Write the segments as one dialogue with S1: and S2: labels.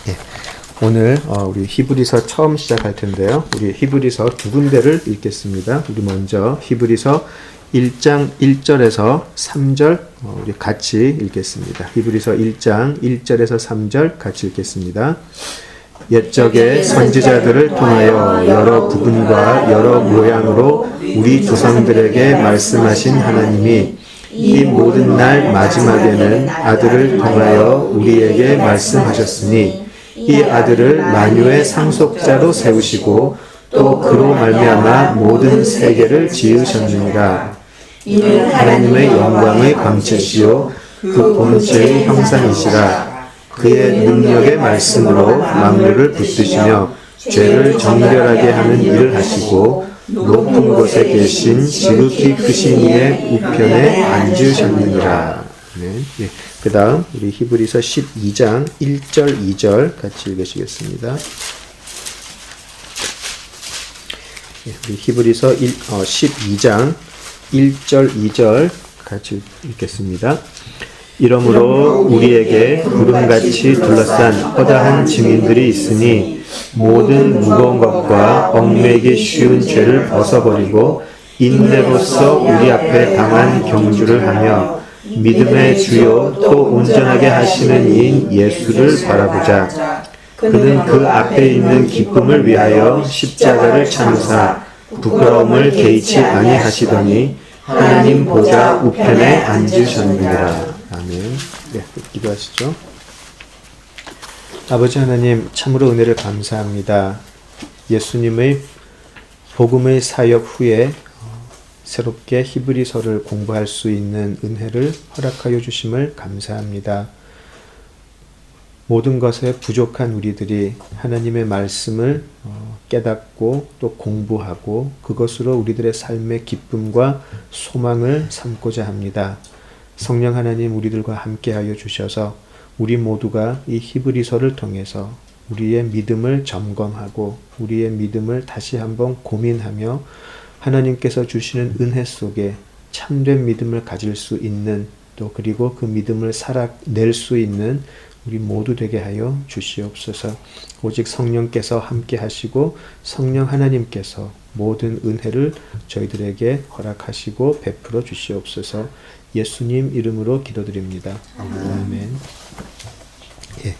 S1: 예, 오늘 우리 히브리서 처음 시작할 텐데요. 우리 히브리서 두 군데를 읽겠습니다. 우리 먼저 히브리서 1장 1절에서 3절 우리 같이 읽겠습니다. 히브리서 1장 1절에서 3절 같이 읽겠습니다. 옛적에 선지자들을 통하여 여러 부분과 여러 모양으로 우리 조상들에게 말씀하신 하나님이 이 모든 날 마지막에는 아들을 통하여 우리에게 말씀하셨으니 이 아들을 만유의 상속자로 세우시고 또 그로 말미암아 모든 세계를 지으셨느니라. 이는 하나님의 영광의 광채시요 그 본체의 형상이시라. 그의 능력의 말씀으로 만물을 붙드시며 죄를 정결하게 하는 일을 하시고 높은 곳에 계신 지극히 크신 이의 우편에 앉으셨느니라. 네. 예. 그 다음 우리 히브리서 12장 1절 2절 같이 읽으시겠습니다. 예. 우리 히브리서 12장 1절 2절 같이 읽겠습니다. 이러므로 우리에게 구름같이 둘러싼 허다한 증인들이 있으니 모든 무거운 것과 얽매이기 쉬운 죄를 벗어버리고 인내로써 우리 앞에 당한 경주를 하며 믿음의 주요 또 온전하게 하시는 이인 예수를 바라보자. 그는 그 앞에 있는 기쁨을 위하여 십자가를 참으사 부끄러움을 개의치 아니하시더니 하나님 보좌 우편에 앉으셨느니라. 아멘. 네, 기도하시죠. 아버지 하나님, 참으로 은혜를 감사합니다. 예수님의 복음의 사역 후에 새롭게 히브리서를 공부할 수 있는 은혜를 허락하여 주심을 감사합니다. 모든 것에 부족한 우리들이 하나님의 말씀을 깨닫고 또 공부하고 그것으로 우리들의 삶의 기쁨과 소망을 삼고자 합니다. 성령 하나님 우리들과 함께하여 주셔서 우리 모두가 이 히브리서를 통해서 우리의 믿음을 점검하고 우리의 믿음을 다시 한번 고민하며 하나님께서 주시는 은혜 속에 참된 믿음을 가질 수 있는 또 그리고 그 믿음을 살아낼 수 있는 우리 모두 되게 하여 주시옵소서. 오직 성령께서 함께 하시고 성령 하나님께서 모든 은혜를 저희들에게 허락하시고 베풀어 주시옵소서. 예수님 이름으로 기도드립니다. 아멘. 예,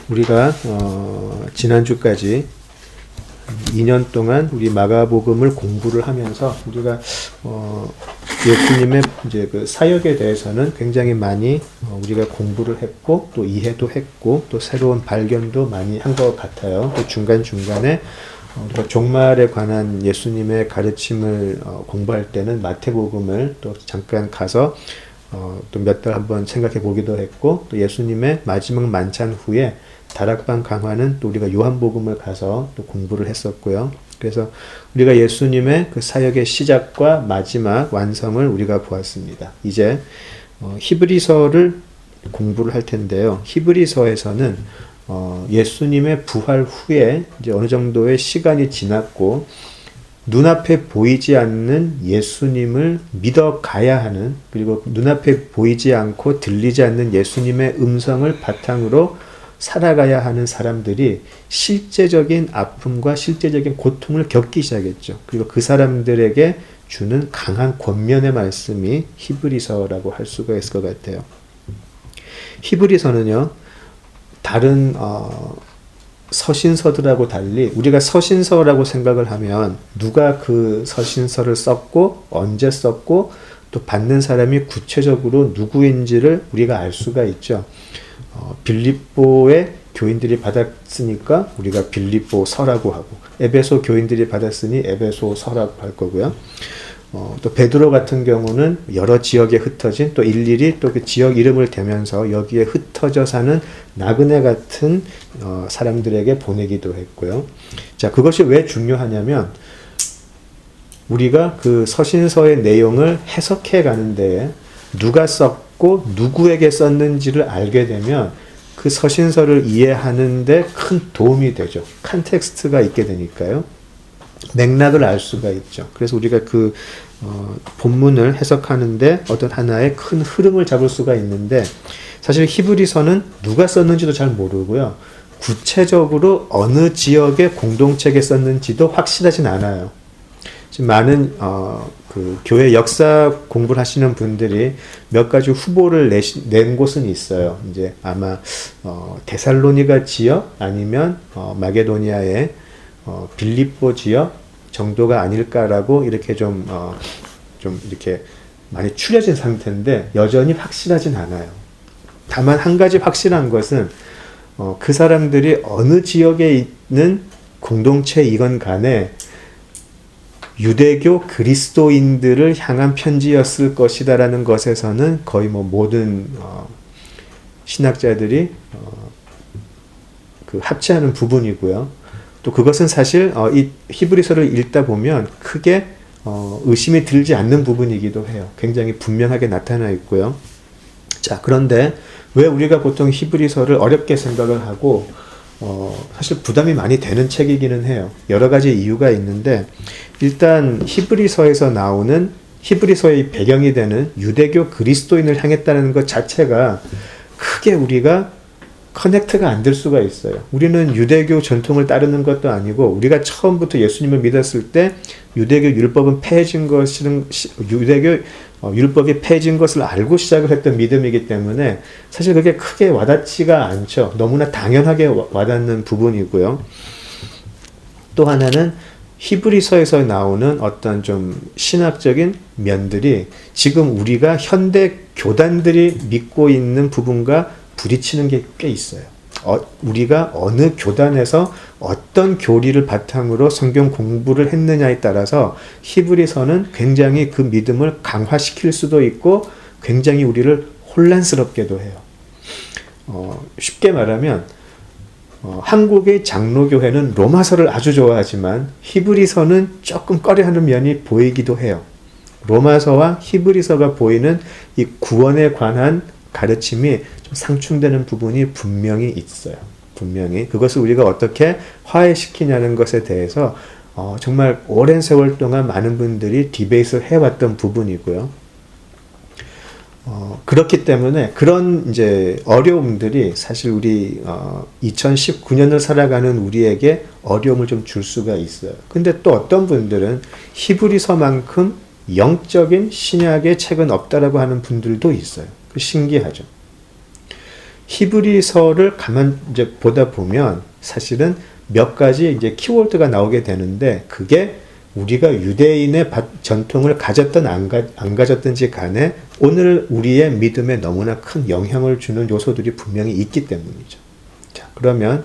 S1: 우리가 지난주까지 2년 동안 우리 마가복음을 공부를 하면서 우리가 예수님의 이제 그 사역에 대해서는 굉장히 많이 우리가 공부를 했고 또 이해도 했고 또 새로운 발견도 많이 한 것 같아요. 또 중간중간에 우리가 종말에 관한 예수님의 가르침을 공부할 때는 마태복음을 또 잠깐 가서 또 몇 달 한번 생각해 보기도 했고 또 예수님의 마지막 만찬 후에 다락방 강화는 또 우리가 요한복음을 가서 또 공부를 했었고요. 그래서 우리가 예수님의 그 사역의 시작과 마지막 완성을 우리가 보았습니다. 이제 히브리서를 공부를 할 텐데요. 히브리서에서는 예수님의 부활 후에 이제 어느 정도의 시간이 지났고 눈앞에 보이지 않는 예수님을 믿어가야 하는 그리고 눈앞에 보이지 않고 들리지 않는 예수님의 음성을 바탕으로 살아가야 하는 사람들이 실제적인 아픔과 실제적인 고통을 겪기 시작했죠. 그리고 그 사람들에게 주는 강한 권면의 말씀이 히브리서라고 할 수가 있을 것 같아요. 히브리서는요, 다른 서신서들하고 달리 우리가 서신서라고 생각을 하면 누가 그 서신서를 썼고 언제 썼고 또 받는 사람이 구체적으로 누구인지를 우리가 알 수가 있죠. 빌립보의 교인들이 받았으니까 우리가 빌립보서라고 하고 에베소 교인들이 받았으니 에베소서라고 할 거고요. 또 베드로 같은 경우는 여러 지역에 흩어진 또 일일이 또 그 지역 이름을 대면서 여기에 흩어져 사는 나그네 같은 사람들에게 보내기도 했고요. 자, 그것이 왜 중요하냐면 우리가 그 서신서의 내용을 해석해 가는데 누가 썼고 누구에게 썼는지를 알게 되면 그 서신서를 이해하는데 큰 도움이 되죠. 컨텍스트가 있게 되니까요. 맥락을 알 수가 있죠. 그래서 우리가 그 본문을 해석하는데 어떤 하나의 큰 흐름을 잡을 수가 있는데 사실 히브리서는 누가 썼는지도 잘 모르고요. 구체적으로 어느 지역의 공동체에 썼는지도 확실하진 않아요. 지금 많은 그 교회 역사 공부를 하시는 분들이 몇 가지 후보를 낸 곳은 있어요. 이제 아마 데살로니가 지역 아니면 마게도니아의 빌립보 지역 정도가 아닐까라고 이렇게 좀 이렇게 많이 추려진 상태인데 여전히 확실하진 않아요. 다만 한 가지 확실한 것은 그 사람들이 어느 지역에 있는 공동체이건 간에 유대교 그리스도인들을 향한 편지였을 것이다라는 것에서는 거의 모든 신학자들이 그 합치하는 부분이고요. 또 그것은 사실 이 히브리서를 읽다 보면 크게 의심이 들지 않는 부분이기도 해요. 굉장히 분명하게 나타나 있고요. 자, 그런데 왜 우리가 보통 히브리서를 어렵게 생각을 하고 사실 부담이 많이 되는 책이기는 해요. 여러 가지 이유가 있는데 일단 히브리서에서 나오는 히브리서의 배경이 되는 유대교 그리스도인을 향했다는 것 자체가 크게 우리가 커넥트가 안 될 수가 있어요. 우리는 유대교 전통을 따르는 것도 아니고 우리가 처음부터 예수님을 믿었을 때 유대교 율법은 폐해진 것은 유대교 율법이 폐해진 것을 알고 시작을 했던 믿음이기 때문에 사실 그게 크게 와닿지가 않죠. 너무나 당연하게 와닿는 부분이고요. 또 하나는 히브리서에서 나오는 어떤 좀 신학적인 면들이 지금 우리가 현대 교단들이 믿고 있는 부분과 부딪히는 게 꽤 있어요. 우리가 어느 교단에서 어떤 교리를 바탕으로 성경 공부를 했느냐에 따라서 히브리서는 굉장히 그 믿음을 강화시킬 수도 있고 굉장히 우리를 혼란스럽게도 해요. 쉽게 말하면 한국의 장로교회는 로마서를 아주 좋아하지만 히브리서는 조금 꺼려하는 면이 보이기도 해요. 로마서와 히브리서가 보이는 이 구원에 관한 가르침이 좀 상충되는 부분이 분명히 있어요. 분명히 그것을 우리가 어떻게 화해시키냐는 것에 대해서 정말 오랜 세월 동안 많은 분들이 디베이트를 해왔던 부분이고요. 그렇기 때문에 그런 이제 어려움들이 사실 우리 2019년을 살아가는 우리에게 어려움을 좀 줄 수가 있어요. 근데 또 어떤 분들은 히브리서만큼 영적인 신약의 책은 없다라고 하는 분들도 있어요. 신기하죠. 히브리서를 가만 이제 보다 보면 사실은 몇 가지 이제 키워드가 나오게 되는데 그게 우리가 유대인의 전통을 가졌든 안 가졌든지 간에 오늘 우리의 믿음에 너무나 큰 영향을 주는 요소들이 분명히 있기 때문이죠. 자, 그러면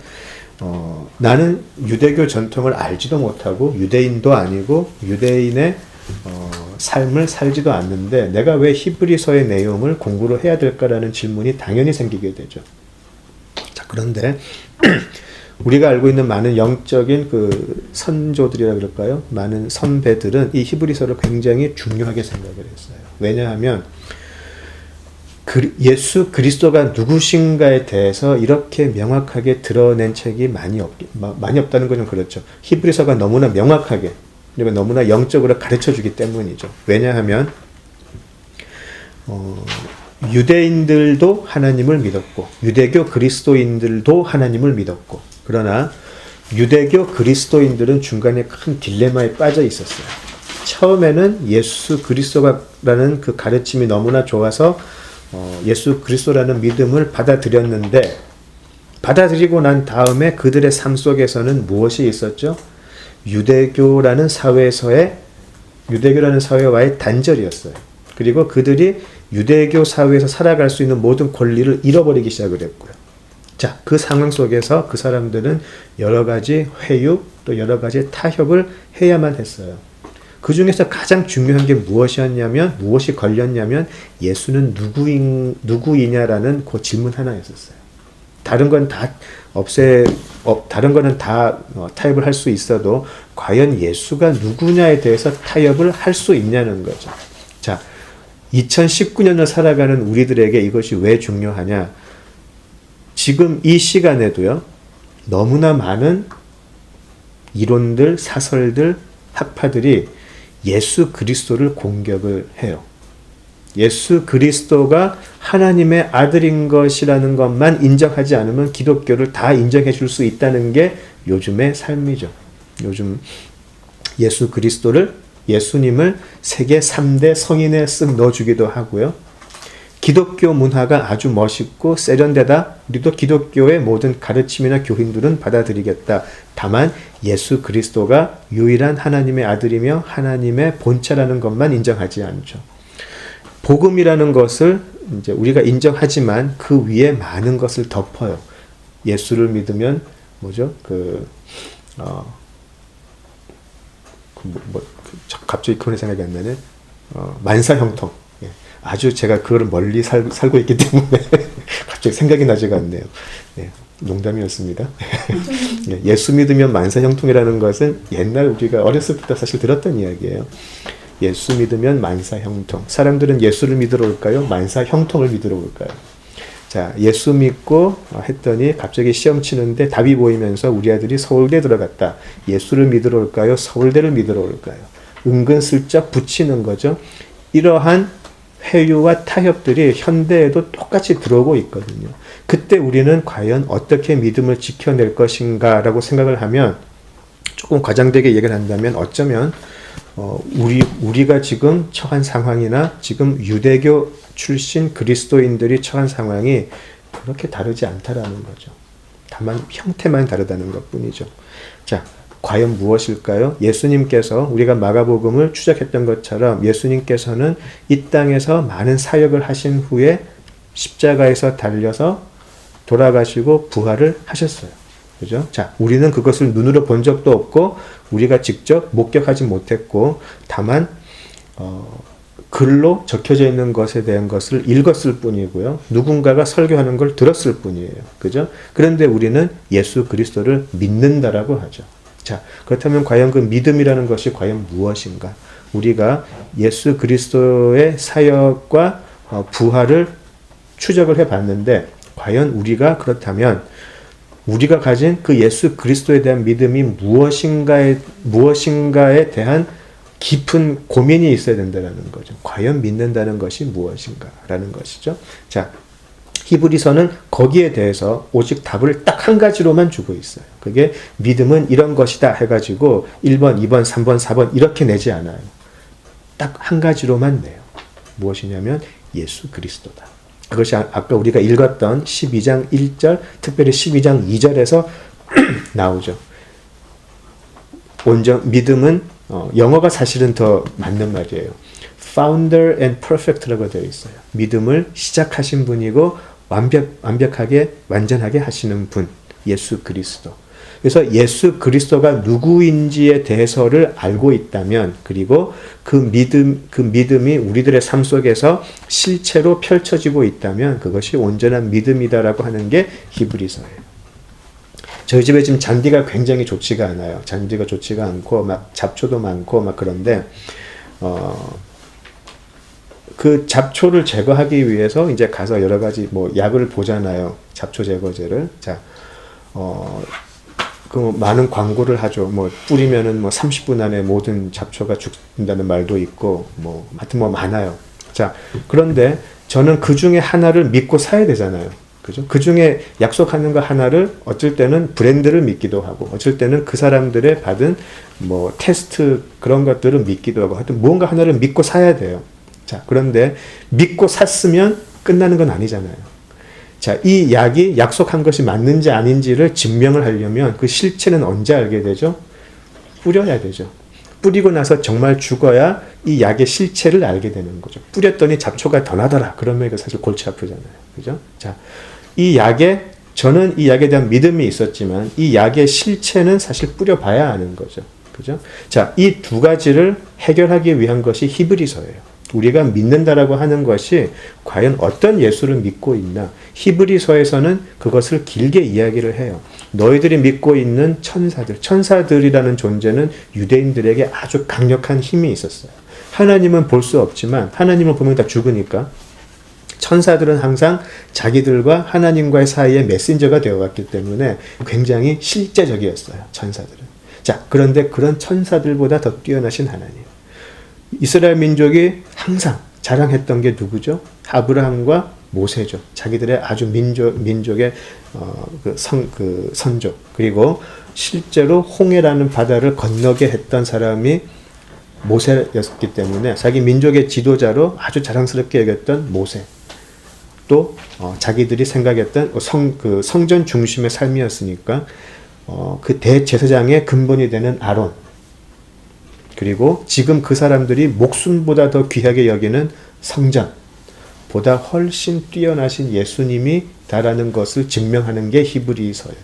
S1: 나는 유대교 전통을 알지도 못하고 유대인도 아니고 유대인의 삶을 살지도 않는데 내가 왜 히브리서의 내용을 공부를 해야 될까라는 질문이 당연히 생기게 되죠. 자, 그런데 우리가 알고 있는 많은 영적인 그 선조들이라 그럴까요? 많은 선배들은 이 히브리서를 굉장히 중요하게 생각을 했어요. 왜냐하면 예수 그리스도가 누구신가에 대해서 이렇게 명확하게 드러낸 책이 많이 없다는 건 좀 그렇죠. 히브리서가 너무나 명확하게 그리고 너무나 영적으로 가르쳐주기 때문이죠. 왜냐하면 유대인들도 하나님을 믿었고 유대교 그리스도인들도 하나님을 믿었고 그러나 유대교 그리스도인들은 중간에 큰 딜레마에 빠져 있었어요. 처음에는 예수 그리스도라는 그 가르침이 너무나 좋아서 예수 그리스도라는 믿음을 받아들였는데 받아들이고 난 다음에 그들의 삶 속에서는 무엇이 있었죠? 유대교라는 사회와의 단절이었어요. 그리고 그들이 유대교 사회에서 살아갈 수 있는 모든 권리를 잃어버리기 시작을 했고요. 자, 그 상황 속에서 그 사람들은 여러 가지 회유 또 여러 가지 타협을 해야만 했어요. 그 중에서 가장 중요한 게 무엇이 걸렸냐면 예수는 누구이냐라는 그 질문 하나였었어요. 다른 건 다 다른 거는 다 타협을 할 수 있어도 과연 예수가 누구냐에 대해서 타협을 할 수 있냐는 거죠. 자, 2019년을 살아가는 우리들에게 이것이 왜 중요하냐? 지금 이 시간에도요, 너무나 많은 이론들, 사설들, 학파들이 예수 그리스도를 공격을 해요. 예수 그리스도가 하나님의 아들인 것이라는 것만 인정하지 않으면 기독교를 다 인정해 줄 수 있다는 게 요즘의 삶이죠. 요즘 예수 그리스도를, 예수님을 세계 3대 성인에 쓱 넣어주기도 하고요. 기독교 문화가 아주 멋있고 세련되다. 우리도 기독교의 모든 가르침이나 교훈들은 받아들이겠다. 다만 예수 그리스도가 유일한 하나님의 아들이며 하나님의 본체라는 것만 인정하지 않죠. 복음이라는 것을 이제 우리가 인정하지만 그 위에 많은 것을 덮어요. 예수를 믿으면 뭐죠? 갑자기 그런 생각이 안 나네. 만사형통. 예. 아주 제가 그거를 멀리 살고 있기 때문에 갑자기 생각이 나지가 않네요. 예. 농담이었습니다. 예. 예수 믿으면 만사형통이라는 것은 옛날 우리가 어렸을 때 사실 들었던 이야기예요. 예수 믿으면 만사형통. 사람들은 예수를 믿으러 올까요? 만사형통을 믿으러 올까요? 자, 예수 믿고 했더니 갑자기 시험 치는데 답이 보이면서 우리 아들이 서울대 들어갔다. 예수를 믿으러 올까요? 서울대를 믿으러 올까요? 은근슬쩍 붙이는 거죠. 이러한 회유와 타협들이 현대에도 똑같이 들어오고 있거든요. 그때 우리는 과연 어떻게 믿음을 지켜낼 것인가 라고 생각을 하면, 조금 과장되게 얘기를 한다면 어쩌면 우리가 지금 처한 상황이나 지금 유대교 출신 그리스도인들이 처한 상황이 그렇게 다르지 않다라는 거죠. 다만 형태만 다르다는 것뿐이죠. 자, 과연 무엇일까요? 예수님께서 우리가 마가복음을 추적했던 것처럼 예수님께서는 이 땅에서 많은 사역을 하신 후에 십자가에서 달려서 돌아가시고 부활을 하셨어요. 그죠? 자, 우리는 그것을 눈으로 본 적도 없고 우리가 직접 목격하지 못했고 다만 글로 적혀져 있는 것에 대한 것을 읽었을 뿐이고요. 누군가가 설교하는 걸 들었을 뿐이에요. 그죠? 그런데 우리는 예수 그리스도를 믿는다라고 하죠. 자, 그렇다면 과연 그 믿음이라는 것이 과연 무엇인가? 우리가 예수 그리스도의 사역과 부활을 추적을 해봤는데 과연 우리가 그렇다면 우리가 가진 그 예수 그리스도에 대한 믿음이 무엇인가에 대한 깊은 고민이 있어야 된다는 거죠. 과연 믿는다는 것이 무엇인가라는 것이죠. 자, 히브리서는 거기에 대해서 오직 답을 딱 한 가지로만 주고 있어요. 그게 믿음은 이런 것이다 해가지고 1번, 2번, 3번, 4번 이렇게 내지 않아요. 딱 한 가지로만 내요. 무엇이냐면 예수 그리스도다. 그것이 아까 우리가 읽었던 12장 1절, 특별히 12장 2절에서 나오죠. 믿음은 영어가 사실은 더 맞는 말이에요. Founder and Perfect라고 되어 있어요. 믿음을 시작하신 분이고 완벽하게 완전하게 하시는 분, 예수 그리스도. 그래서 예수 그리스도가 누구인지에 대해서를 알고 있다면, 그리고 그 믿음이 우리들의 삶 속에서 실체로 펼쳐지고 있다면 그것이 온전한 믿음이다라고 하는 게 히브리서예요. 저희 집에 지금 잔디가 굉장히 좋지가 않아요. 잔디가 좋지가 않고 막 잡초도 많고 막 그런데 그 잡초를 제거하기 위해서 이제 가서 여러 가지 뭐 약을 보잖아요. 잡초 제거제를. 자, 그 많은 광고를 하죠. 뭐 뿌리면은 뭐 30분 안에 모든 잡초가 죽는다는 말도 있고 뭐 하여튼 뭐 많아요. 자, 그런데 저는 그 중에 하나를 믿고 사야 되잖아요. 그죠? 그 중에 약속하는 거 하나를 어쩔 때는 브랜드를 믿기도 하고 어쩔 때는 그 사람들의 받은 뭐 테스트 그런 것들을 믿기도 하고 하여튼 무언가 하나를 믿고 사야 돼요. 자, 그런데 믿고 샀으면 끝나는 건 아니잖아요. 자, 이 약이 약속한 것이 맞는지 아닌지를 증명을 하려면 그 실체는 언제 알게 되죠? 뿌려야 되죠. 뿌리고 나서 정말 죽어야 이 약의 실체를 알게 되는 거죠. 뿌렸더니 잡초가 더 나더라. 그러면 이거 사실 골치 아프잖아요. 그죠? 자, 저는 이 약에 대한 믿음이 있었지만 이 약의 실체는 사실 뿌려봐야 아는 거죠. 그죠? 자, 이 두 가지를 해결하기 위한 것이 히브리서예요. 우리가 믿는다라고 하는 것이 과연 어떤 예수를 믿고 있나? 히브리서에서는 그것을 길게 이야기를 해요. 너희들이 믿고 있는 천사들이라는 존재는 유대인들에게 아주 강력한 힘이 있었어요. 하나님은 볼 수 없지만 하나님을 보면 다 죽으니까 천사들은 항상 자기들과 하나님과의 사이에 메신저가 되어왔기 때문에 굉장히 실제적이었어요. 천사들은. 자, 그런데 그런 천사들보다 더 뛰어나신 하나님. 이스라엘 민족이 항상 자랑했던 게 누구죠? 아브라함과 모세죠. 자기들의 아주 민족의 그 선조. 그리고 실제로 홍해라는 바다를 건너게 했던 사람이 모세였기 때문에 자기 민족의 지도자로 아주 자랑스럽게 여겼던 모세. 또 자기들이 생각했던 성전 중심의 삶이었으니까 그 대제사장의 근본이 되는 아론. 그리고 지금 그 사람들이 목숨보다 더 귀하게 여기는 성전. 보다 훨씬 뛰어나신 예수님이다라는 것을 증명하는 게 히브리서예요.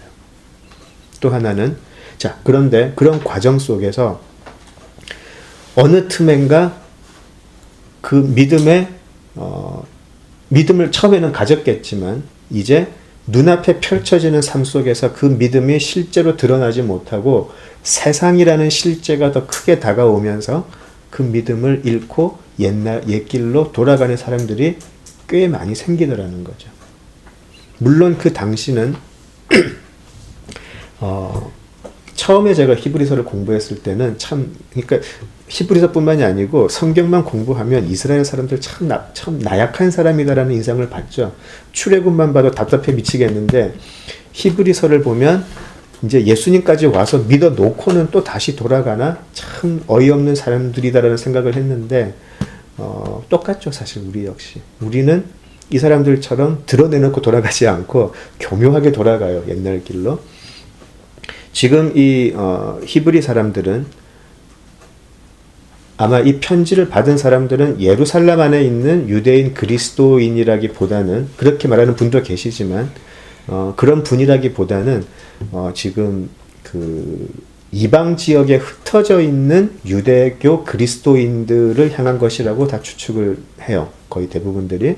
S1: 또 하나는 자, 그런데 그런 과정 속에서 어느 틈엔가 그 믿음을 처음에는 가졌겠지만 이제 눈앞에 펼쳐지는 삶 속에서 그 믿음이 실제로 드러나지 못하고 세상이라는 실제가 더 크게 다가오면서 그 믿음을 잃고 옛길로 돌아가는 사람들이 꽤 많이 생기더라는 거죠. 물론 그 당시는 처음에 제가 히브리서를 공부했을 때는 그러니까 히브리서뿐만이 아니고 성경만 공부하면 이스라엘 사람들 참 나약한 사람이다라는 인상을 받죠. 출애굽만 봐도 답답해 미치겠는데 히브리서를 보면 이제 예수님까지 와서 믿어 놓고는 또 다시 돌아가나 참 어이없는 사람들이다라는 생각을 했는데 똑같죠. 사실 우리 역시 우리는 이 사람들처럼 드러내놓고 돌아가지 않고 교묘하게 돌아가요. 옛날 길로. 지금 이 히브리 사람들은 아마 이 편지를 받은 사람들은 예루살렘 안에 있는 유대인 그리스도인이라기보다는 그렇게 말하는 분도 계시지만 그런 분이라기보다는 지금 그 이방 지역에 흩어져 있는 유대교 그리스도인들을 향한 것이라고 다 추측을 해요. 거의 대부분들이.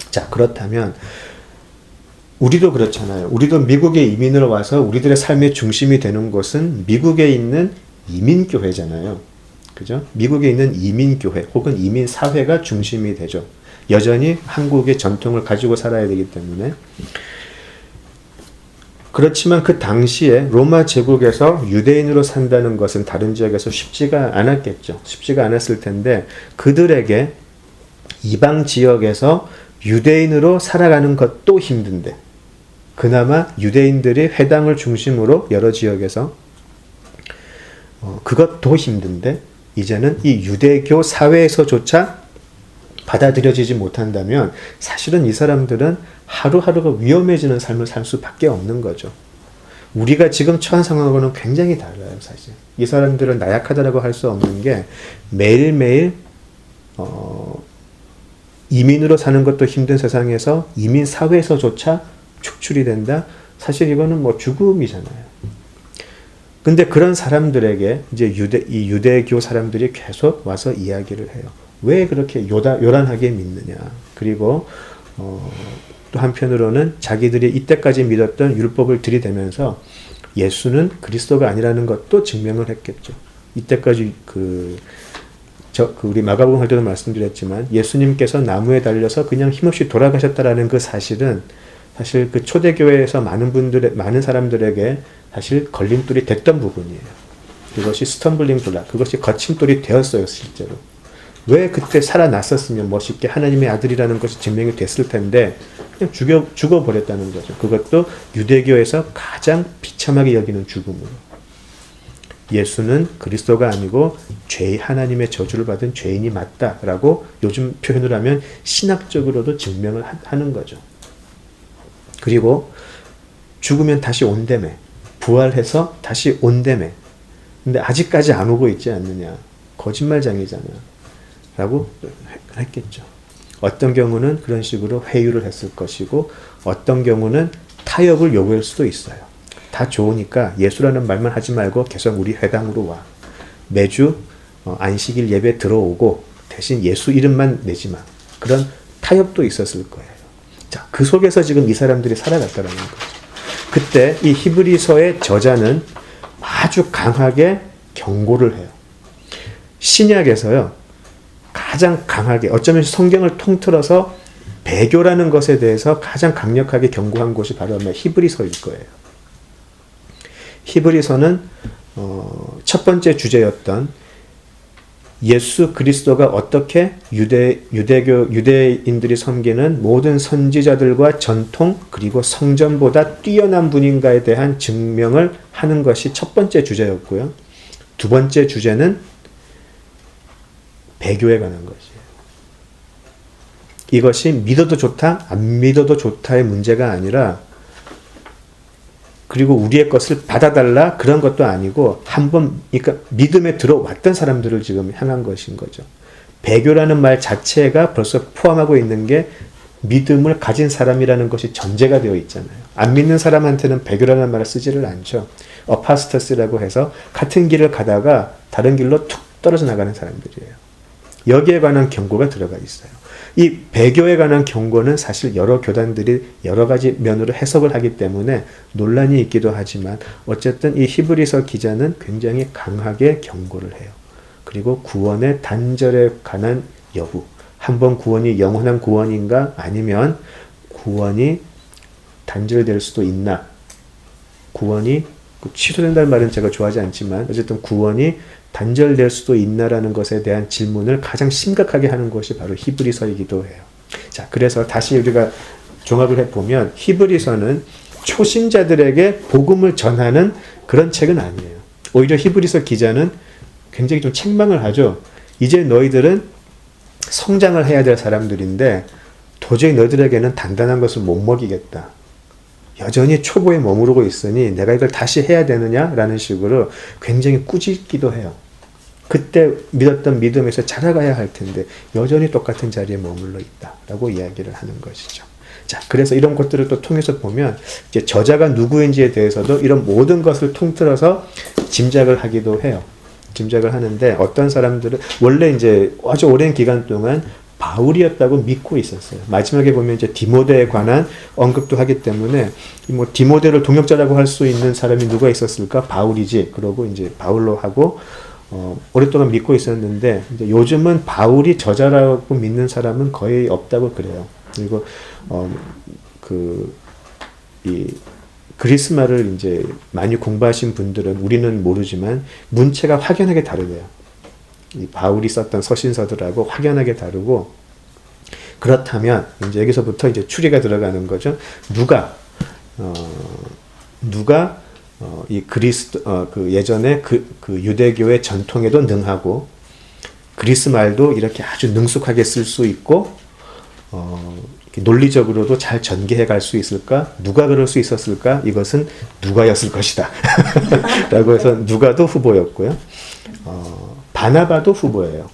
S1: 자, 그렇다면 우리도 그렇잖아요. 우리도 미국에 이민을 와서 우리들의 삶의 중심이 되는 곳은 미국에 있는 이민교회잖아요. 그죠? 미국에 있는 이민교회 혹은 이민사회가 중심이 되죠. 여전히 한국의 전통을 가지고 살아야 되기 때문에. 그렇지만 그 당시에 로마 제국에서 유대인으로 산다는 것은 다른 지역에서 쉽지가 않았겠죠. 쉽지가 않았을 텐데 그들에게 이방 지역에서 유대인으로 살아가는 것도 힘든데 그나마 유대인들이 회당을 중심으로 여러 지역에서 그것도 힘든데 이제는 이 유대교 사회에서조차 받아들여지지 못한다면 사실은 이 사람들은 하루하루가 위험해지는 삶을 살 수밖에 없는 거죠. 우리가 지금 처한 상황하고는 굉장히 달라요. 사실 이 사람들은 나약하다고 할 수 없는 게 매일매일 이민으로 사는 것도 힘든 세상에서 이민 사회에서조차 축출이 된다? 사실 이거는 뭐 죽음이잖아요. 근데 그런 사람들에게 이제 유대교 사람들이 계속 와서 이야기를 해요. 왜 그렇게 요란하게 믿느냐. 그리고 또 한편으로는 자기들이 이때까지 믿었던 율법을 들이대면서 예수는 그리스도가 아니라는 것도 증명을 했겠죠. 이때까지 우리 마가복음 할 때도 말씀드렸지만 예수님께서 나무에 달려서 그냥 힘없이 돌아가셨다라는 그 사실은 사실 그 초대교회에서 많은 사람들에게 사실 걸림돌이 됐던 부분이에요. 그것이 스텀블링 블락, 그것이 거침돌이 되었어요, 실제로. 왜 그때 살아났었으면 멋있게 하나님의 아들이라는 것이 증명이 됐을 텐데 그냥 죽어버렸다는 거죠. 그것도 유대교에서 가장 비참하게 여기는 죽음으로. 예수는 그리스도가 아니고 하나님의 저주를 받은 죄인이 맞다라고 요즘 표현을 하면 신학적으로도 증명을 하는 거죠. 그리고 죽으면 다시 온다며. 부활해서 다시 온다며. 근데 아직까지 안 오고 있지 않느냐. 거짓말장이잖아. 라고 했겠죠. 어떤 경우는 그런 식으로 회유를 했을 것이고 어떤 경우는 타협을 요구할 수도 있어요. 다 좋으니까 예수라는 말만 하지 말고 계속 우리 회당으로 와. 매주 안식일 예배 들어오고 대신 예수 이름만 내지 마. 그런 타협도 있었을 거예요. 자, 그 속에서 지금 이 사람들이 살아갔다는 거죠. 그때 이 히브리서의 저자는 아주 강하게 경고를 해요. 신약에서요. 가장 강하게 어쩌면 성경을 통틀어서 배교라는 것에 대해서 가장 강력하게 경고한 곳이 바로 아마 히브리서일 거예요. 히브리서는 첫 번째 주제였던 예수 그리스도가 어떻게 유대인들이 섬기는 모든 선지자들과 전통 그리고 성전보다 뛰어난 분인가에 대한 증명을 하는 것이 첫 번째 주제였고요. 두 번째 주제는 배교에 관한 것이에요. 이것이 믿어도 좋다, 안 믿어도 좋다의 문제가 아니라 그리고 우리의 것을 받아달라 그런 것도 아니고 한번 그러니까 믿음에 들어왔던 사람들을 지금 향한 것인 거죠. 배교라는 말 자체가 벌써 포함하고 있는 게 믿음을 가진 사람이라는 것이 전제가 되어 있잖아요. 안 믿는 사람한테는 배교라는 말을 쓰지를 않죠. 어파스터스라고 해서 같은 길을 가다가 다른 길로 툭 떨어져 나가는 사람들이에요. 여기에 관한 경고가 들어가 있어요. 이 배교에 관한 경고는 사실 여러 교단들이 여러 가지 면으로 해석을 하기 때문에 논란이 있기도 하지만 어쨌든 이 히브리서 기자는 굉장히 강하게 경고를 해요. 그리고 구원의 단절에 관한 여부, 한번 구원이 영원한 구원인가 아니면 구원이 단절될 수도 있나, 구원이 취소된다는 말은 제가 좋아하지 않지만 어쨌든 구원이 단절될 수도 있나라는 것에 대한 질문을 가장 심각하게 하는 것이 바로 히브리서이기도 해요. 자, 그래서 다시 우리가 종합을 해보면 히브리서는 초신자들에게 복음을 전하는 그런 책은 아니에요. 오히려 히브리서 기자는 굉장히 좀 책망을 하죠. 이제 너희들은 성장을 해야 될 사람들인데 도저히 너희들에게는 단단한 것을 못 먹이겠다. 여전히 초보에 머무르고 있으니 내가 이걸 다시 해야 되느냐라는 식으로 굉장히 꾸짖기도 해요. 그때 믿었던 믿음에서 자라가야 할 텐데 여전히 똑같은 자리에 머물러 있다라고 이야기를 하는 것이죠. 자, 그래서 이런 것들을 또 통해서 보면 이제 저자가 누구인지에 대해서도 이런 모든 것을 통틀어서 짐작을 하기도 해요. 짐작을 하는데 어떤 사람들은 원래 이제 아주 오랜 기간 동안 바울이었다고 믿고 있었어요. 마지막에 보면 이제 디모데에 관한 언급도 하기 때문에 뭐 디모데를 동역자라고 할 수 있는 사람이 누가 있었을까? 바울이지. 그러고 이제 바울로 하고 오랫동안 믿고 있었는데 이제 요즘은 바울이 저자라고 믿는 사람은 거의 없다고 그래요. 그리고 이 그리스말을 이제 많이 공부하신 분들은 우리는 모르지만 문체가 확연하게 다르대요. 이 바울이 썼던 서신서들하고 확연하게 다르고, 그렇다면 이제 여기서부터 이제 추리가 들어가는 거죠. 누가 이 그리스도 그 예전에 그 유대교의 전통에도 능하고 그리스 말도 이렇게 아주 능숙하게 쓸 수 있고 논리적으로도 잘 전개해 갈 수 있을까? 누가 그럴 수 있었을까? 이것은 누가였을 것이다. 라고 해서 누가도 후보였고요. 바나바도 후보예요.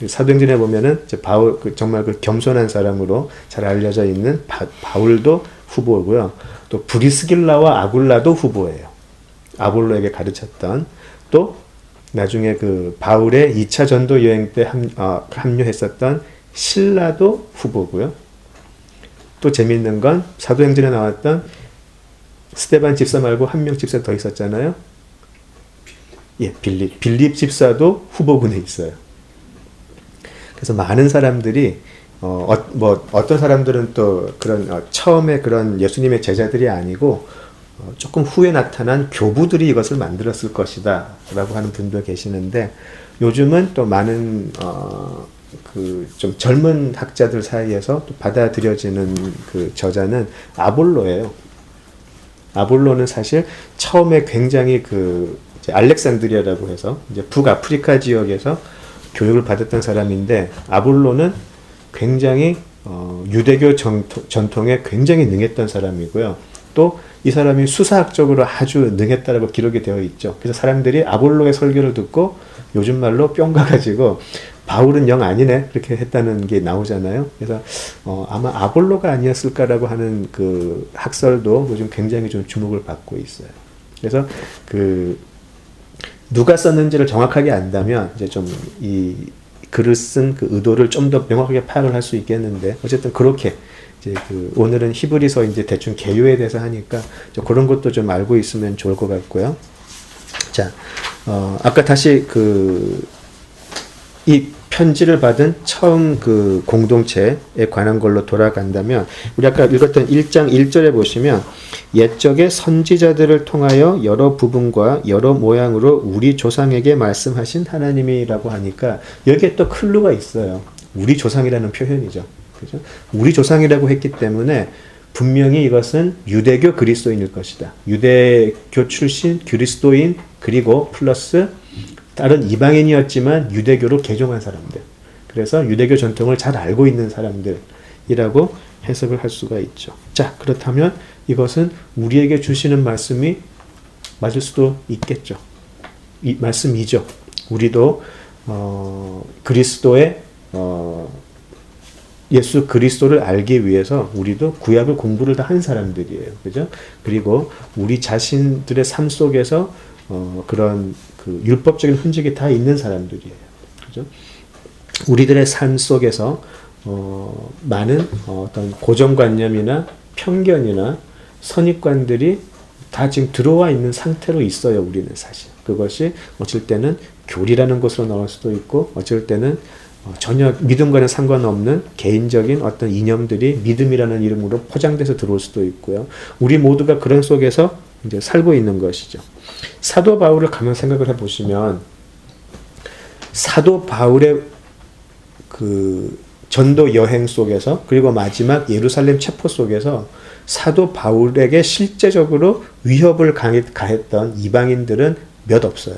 S1: 사도행전에 보면은 바울 정말 그 겸손한 사람으로 잘 알려져 있는 바울도 후보고요. 또 브리스길라와 아굴라도 후보예요. 아볼로에게 가르쳤던, 또 나중에 그 바울의 2차 전도 여행 때 합류했었던 신라도 후보고요. 또 재밌는 건 사도행전에 나왔던 스데반 집사 말고 한 명 집사 더 있었잖아요. 예, 빌립 집사도 후보군에 있어요. 그래서 많은 사람들이 어떤 사람들은 또 그런 처음에 그런 예수님의 제자들이 아니고 조금 후에 나타난 교부들이 이것을 만들었을 것이다 라고 하는 분도 계시는데, 요즘은 또 많은 그 좀 젊은 학자들 사이에서 또 받아들여지는 그 저자는 아볼로예요. 아볼로는 사실 처음에 굉장히 그 알렉산드리아라고 해서 이제 북아프리카 지역에서 교육을 받았던 사람인데, 아볼로는 굉장히 유대교 전통에 굉장히 능했던 사람이고요. 또 이 사람이 수사학적으로 아주 능했다라고 기록이 되어 있죠. 그래서 사람들이 아볼로의 설교를 듣고 요즘 말로 뿅 가가지고 바울은 영 아니네 그렇게 했다는 게 나오잖아요. 그래서 아마 아볼로가 아니었을까라고 하는 그 학설도 요즘 굉장히 좀 주목을 받고 있어요. 그래서 그 누가 썼는지를 정확하게 안다면 이제 좀 이 글을 쓴 그 의도를 좀 더 명확하게 파악을 할 수 있겠는데, 어쨌든 그렇게 이제 그 오늘은 히브리서 이제 대충 개요에 대해서 하니까 그런 것도 좀 알고 있으면 좋을 것 같고요. 자, 아까 다시 이 편지를 받은 처음 그 공동체에 관한 걸로 돌아간다면 우리 아까 읽었던 1장 1절에 보시면 옛적의 선지자들을 통하여 여러 부분과 여러 모양으로 우리 조상에게 말씀하신 하나님이라고 하니까 여기에 또 클루가 있어요. 우리 조상이라는 표현이죠. 그죠? 우리 조상이라고 했기 때문에 분명히 이것은 유대교 그리스도인일 것이다. 유대교 출신 그리스도인 그리고 플러스 다른 이방인이었지만 유대교로 개종한 사람들. 그래서 유대교 전통을 잘 알고 있는 사람들이라고 해석을 할 수가 있죠. 자, 그렇다면 이것은 우리에게 주시는 말씀이 맞을 수도 있겠죠. 이 말씀이죠. 우리도 그리스도의 예수 그리스도를 알기 위해서 우리도 구약을 공부를 다 한 사람들이에요. 그죠? 그리고 우리 자신들의 삶 속에서 그런 그 율법적인 흔적이 다 있는 사람들이에요. 그죠? 우리들의 삶 속에서 많은 어떤 고정관념이나 편견이나 선입관들이 다 지금 들어와 있는 상태로 있어요. 우리는 사실. 그것이 어쩔 때는 교리라는 것으로 나올 수도 있고 어쩔 때는 전혀 믿음과는 상관없는 개인적인 어떤 이념들이 믿음이라는 이름으로 포장돼서 들어올 수도 있고요. 우리 모두가 그런 속에서 이제 살고 있는 것이죠. 사도 바울을 가만 생각을 해보시면 사도 바울의 그 전도 여행 속에서 그리고 마지막 예루살렘 체포 속에서 사도 바울에게 실제적으로 위협을 가했던 이방인들은 몇 없어요.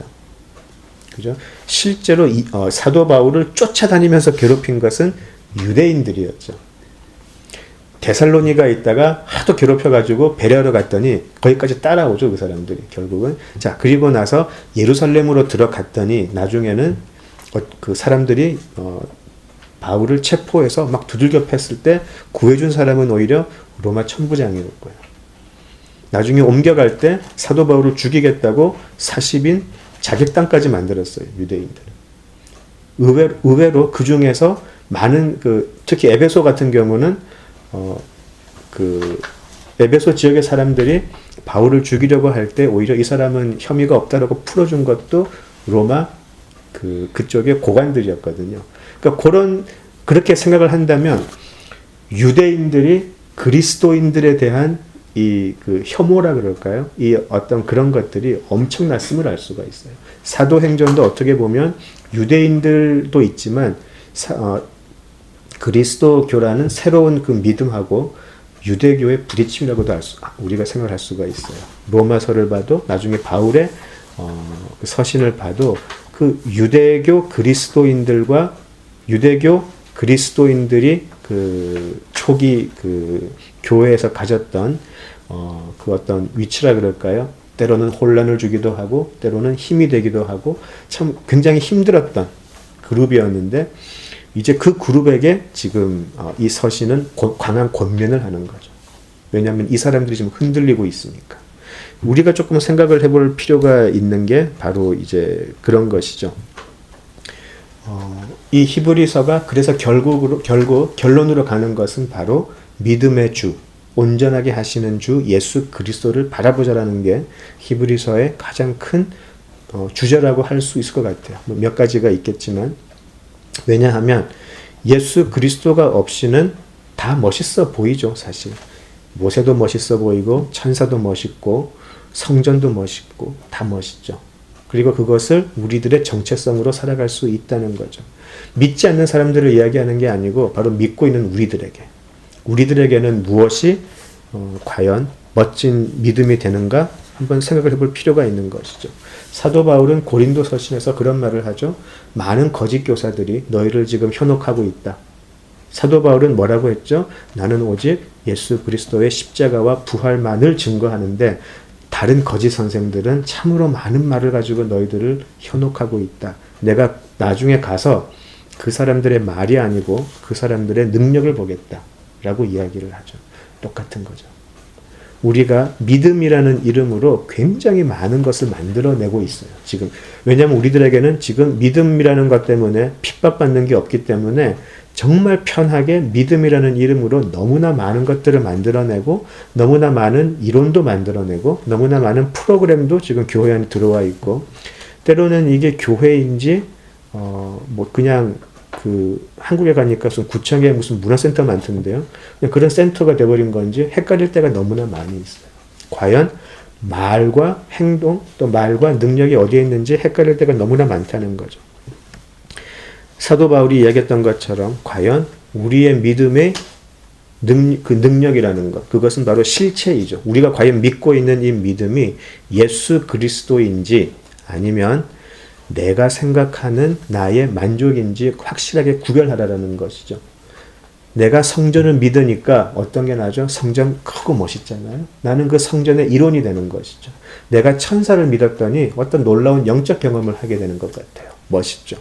S1: 그죠? 실제로 사도 바울을 쫓아다니면서 괴롭힌 것은 유대인들이었죠. 데살로니가 있다가 하도 괴롭혀가지고 배려하러 갔더니 거기까지 따라오죠, 그 사람들이 결국은. 자, 그리고 나서 예루살렘으로 들어갔더니 나중에는 그 사람들이 바울을 체포해서 막 두들겨 팼을 때 구해준 사람은 오히려 로마 천부장이었고요. 나중에 옮겨갈 때 사도 바울을 죽이겠다고 사십인 자객당까지 만들었어요, 유대인들은. 의외로 그 중에서 많은 특히 에베소 같은 경우는 에베소 지역의 사람들이 바울을 죽이려고 할 때 오히려 이 사람은 혐의가 없다라고 풀어준 것도 로마 그쪽의 고관들이었거든요. 그러니까 그렇게 생각을 한다면 유대인들이 그리스도인들에 대한 그 혐오라 그럴까요? 이 어떤 그런 것들이 엄청났음을 알 수가 있어요. 사도행전도 어떻게 보면 유대인들도 있지만 그리스도교라는 새로운 그 믿음하고 유대교의 부딪힘이라고도 우리가 생각할 수가 있어요. 로마서를 봐도 나중에 바울의 그 서신을 봐도 그 유대교 그리스도인들과 유대교 그리스도인들이 그 초기 그 교회에서 가졌던 그 어떤 위치라 그럴까요? 때로는 혼란을 주기도 하고 때로는 힘이 되기도 하고 참 굉장히 힘들었던 그룹이었는데 이제 그 그룹에게 지금 이 서신은 강한 권면을 하는 거죠. 왜냐하면 이 사람들이 지금 흔들리고 있으니까. 우리가 조금 생각을 해볼 필요가 있는 게 바로 이제 그런 것이죠. 이 히브리서가 그래서 결국 결론으로 가는 것은 바로 믿음의 주, 온전하게 하시는 주 예수 그리스도를 바라보자라는 게 히브리서의 가장 큰 주제라고 할 수 있을 것 같아요. 몇 가지가 있겠지만 왜냐하면 예수 그리스도가 없이는 다 멋있어 보이죠, 사실. 모세도 멋있어 보이고 천사도 멋있고 성전도 멋있고 다 멋있죠. 그리고 그것을 우리들의 정체성으로 살아갈 수 있다는 거죠. 믿지 않는 사람들을 이야기하는 게 아니고 바로 믿고 있는 우리들에게는 무엇이 과연 멋진 믿음이 되는가 한번 생각을 해볼 필요가 있는 것이죠. 사도 바울은 고린도 서신에서 그런 말을 하죠. 많은 거짓 교사들이 너희를 지금 현혹하고 있다. 사도 바울은 뭐라고 했죠? 나는 오직 예수 그리스도의 십자가와 부활만을 증거하는데 다른 거짓 선생들은 참으로 많은 말을 가지고 너희들을 현혹하고 있다. 내가 나중에 가서 그 사람들의 말이 아니고 그 사람들의 능력을 보겠다. 라고 이야기를 하죠. 똑같은 거죠. 우리가 믿음이라는 이름으로 굉장히 많은 것을 만들어내고 있어요. 지금. 왜냐하면 우리들에게는 지금 믿음이라는 것 때문에 핍박받는 게 없기 때문에 정말 편하게 믿음이라는 이름으로 너무나 많은 것들을 만들어내고 너무나 많은 이론도 만들어내고 너무나 많은 프로그램도 지금 교회 안에 들어와 있고 때로는 이게 교회인지 그냥 한국에 가니까 무슨 구청에 무슨 문화센터 많던데요. 그냥 그런 센터가 돼버린 건지 헷갈릴 때가 너무나 많이 있어요. 과연 말과 행동 또 말과 능력이 어디에 있는지 헷갈릴 때가 너무나 많다는 거죠. 사도 바울이 이야기했던 것처럼 과연 우리의 믿음의 그 능력이라는 것, 그것은 바로 실체이죠. 우리가 과연 믿고 있는 이 믿음이 예수 그리스도인지 아니면 내가 생각하는 나의 만족인지 확실하게 구별하라는 것이죠. 내가 성전을 믿으니까 어떤 게 나죠? 성전 크고 멋있잖아요. 나는 그 성전의 일원이 되는 것이죠. 내가 천사를 믿었더니 어떤 놀라운 영적 경험을 하게 되는 것 같아요. 멋있죠.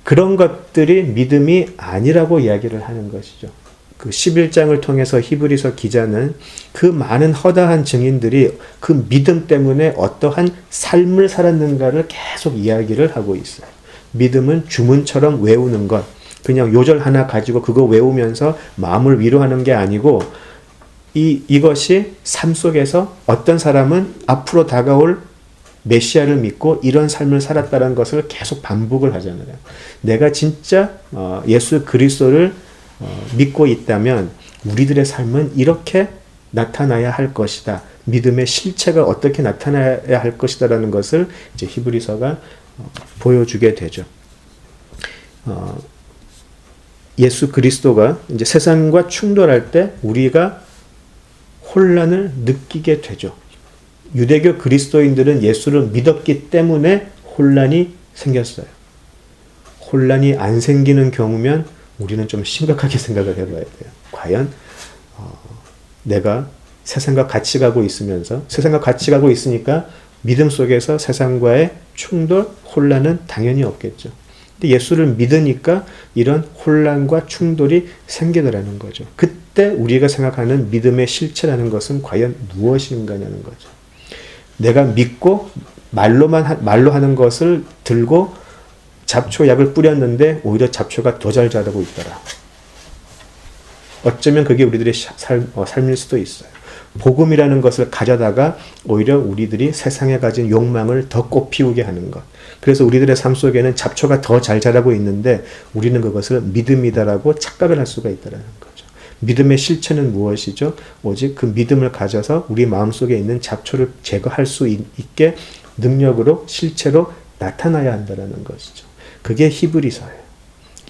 S1: 그런 것들이 믿음이 아니라고 이야기를 하는 것이죠. 그 11장을 통해서 히브리서 기자는 그 많은 허다한 증인들이 그 믿음 때문에 어떠한 삶을 살았는가를 계속 이야기를 하고 있어요. 믿음은 주문처럼 외우는 것, 그냥 요절 하나 가지고 그거 외우면서 마음을 위로하는 게 아니고 이것이 삶 속에서 어떤 사람은 앞으로 다가올 메시아를 믿고 이런 삶을 살았다는 것을 계속 반복을 하잖아요. 내가 진짜 예수 그리스도를 믿고 있다면 우리들의 삶은 이렇게 나타나야 할 것이다. 믿음의 실체가 어떻게 나타나야 할 것이다라는 것을 이제 히브리서가 보여주게 되죠. 예수 그리스도가 이제 세상과 충돌할 때 우리가 혼란을 느끼게 되죠. 유대교 그리스도인들은 예수를 믿었기 때문에 혼란이 생겼어요. 혼란이 안 생기는 경우면 우리는 좀 심각하게 생각을 해봐야 돼요. 과연 내가 세상과 같이 가고 있으면서 세상과 같이 가고 있으니까 믿음 속에서 세상과의 충돌, 혼란은 당연히 없겠죠. 근데 예수를 믿으니까 이런 혼란과 충돌이 생기더라는 거죠. 그때 우리가 생각하는 믿음의 실체라는 것은 과연 무엇인가냐는 거죠. 내가 믿고 말로 하는 것을 들고 잡초약을 뿌렸는데 오히려 잡초가 더 잘 자라고 있더라. 어쩌면 그게 우리들의 삶일 수도 있어요. 복음이라는 것을 가져다가 오히려 우리들이 세상에 가진 욕망을 더 꽃피우게 하는 것. 그래서 우리들의 삶 속에는 잡초가 더 잘 자라고 있는데 우리는 그것을 믿음이다라고 착각을 할 수가 있다는 거죠. 믿음의 실체는 무엇이죠? 오직 그 믿음을 가져서 우리 마음속에 있는 잡초를 제거할 수 있게 능력으로 실체로 나타나야 한다는 것이죠. 그게 히브리서예요.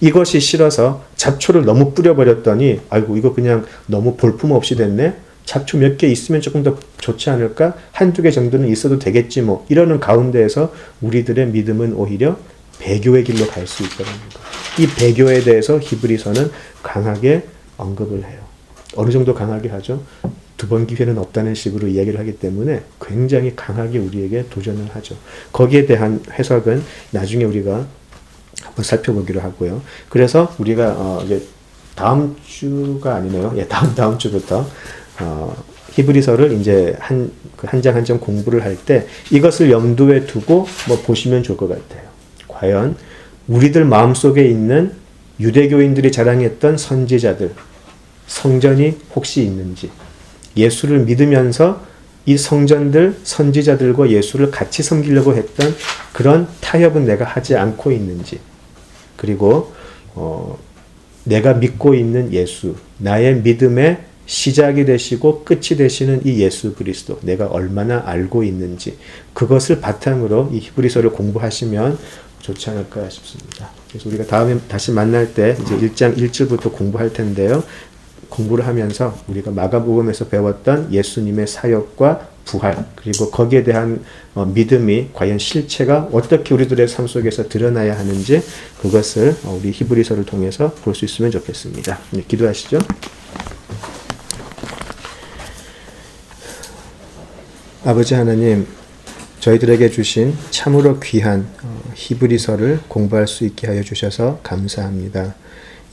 S1: 이것이 싫어서 잡초를 너무 뿌려버렸더니 아이고 이거 그냥 너무 볼품없이 됐네. 잡초 몇 개 있으면 조금 더 좋지 않을까? 한두 개 정도는 있어도 되겠지 뭐. 이러는 가운데에서 우리들의 믿음은 오히려 배교의 길로 갈 수 있다는 것. 이 배교에 대해서 히브리서는 강하게 언급을 해요. 어느 정도 강하게 하죠? 두 번 기회는 없다는 식으로 이야기를 하기 때문에 굉장히 강하게 우리에게 도전을 하죠. 거기에 대한 해석은 나중에 우리가 한번 살펴보기로 하고요. 그래서 우리가 이제 다음 주가 아니네요. 예, 다음 주부터 히브리서를 이제 한 장 한 장 공부를 할 때 이것을 염두에 두고 보시면 좋을 것 같아요. 과연 우리들 마음속에 있는 유대교인들이 자랑했던 선지자들, 성전이 혹시 있는지, 예수를 믿으면서 이 성전들, 선지자들과 예수를 같이 섬기려고 했던 그런 타협은 내가 하지 않고 있는지, 그리고 내가 믿고 있는 예수, 나의 믿음의 시작이 되시고 끝이 되시는 이 예수 그리스도, 내가 얼마나 알고 있는지, 그것을 바탕으로 이 히브리서를 공부하시면 좋지 않을까 싶습니다. 그래서 우리가 다음에 다시 만날 때 이제 1장 1절부터 공부할 텐데요. 공부를 하면서 우리가 마가복음에서 배웠던 예수님의 사역과 부활, 그리고 거기에 대한 믿음이 과연 실체가 어떻게 우리들의 삶 속에서 드러나야 하는지 그것을 우리 히브리서를 통해서 볼 수 있으면 좋겠습니다. 네, 기도하시죠. 아버지 하나님, 저희들에게 주신 참으로 귀한 히브리서를 공부할 수 있게 하여 주셔서 감사합니다.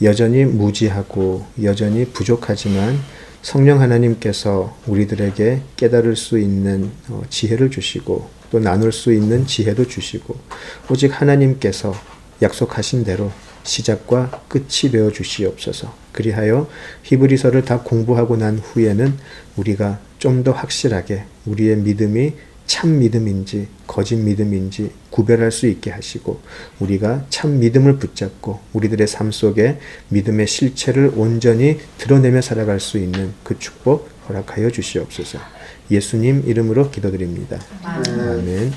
S1: 여전히 무지하고 여전히 부족하지만 성령 하나님께서 우리들에게 깨달을 수 있는 지혜를 주시고 또 나눌 수 있는 지혜도 주시고 오직 하나님께서 약속하신 대로 시작과 끝이 되어 주시옵소서. 그리하여 히브리서를 다 공부하고 난 후에는 우리가 좀 더 확실하게 우리의 믿음이 참 믿음인지 거짓 믿음인지 구별할 수 있게 하시고 우리가 참 믿음을 붙잡고 우리들의 삶 속에 믿음의 실체를 온전히 드러내며 살아갈 수 있는 그 축복 허락하여 주시옵소서. 예수님 이름으로 기도드립니다. 아멘.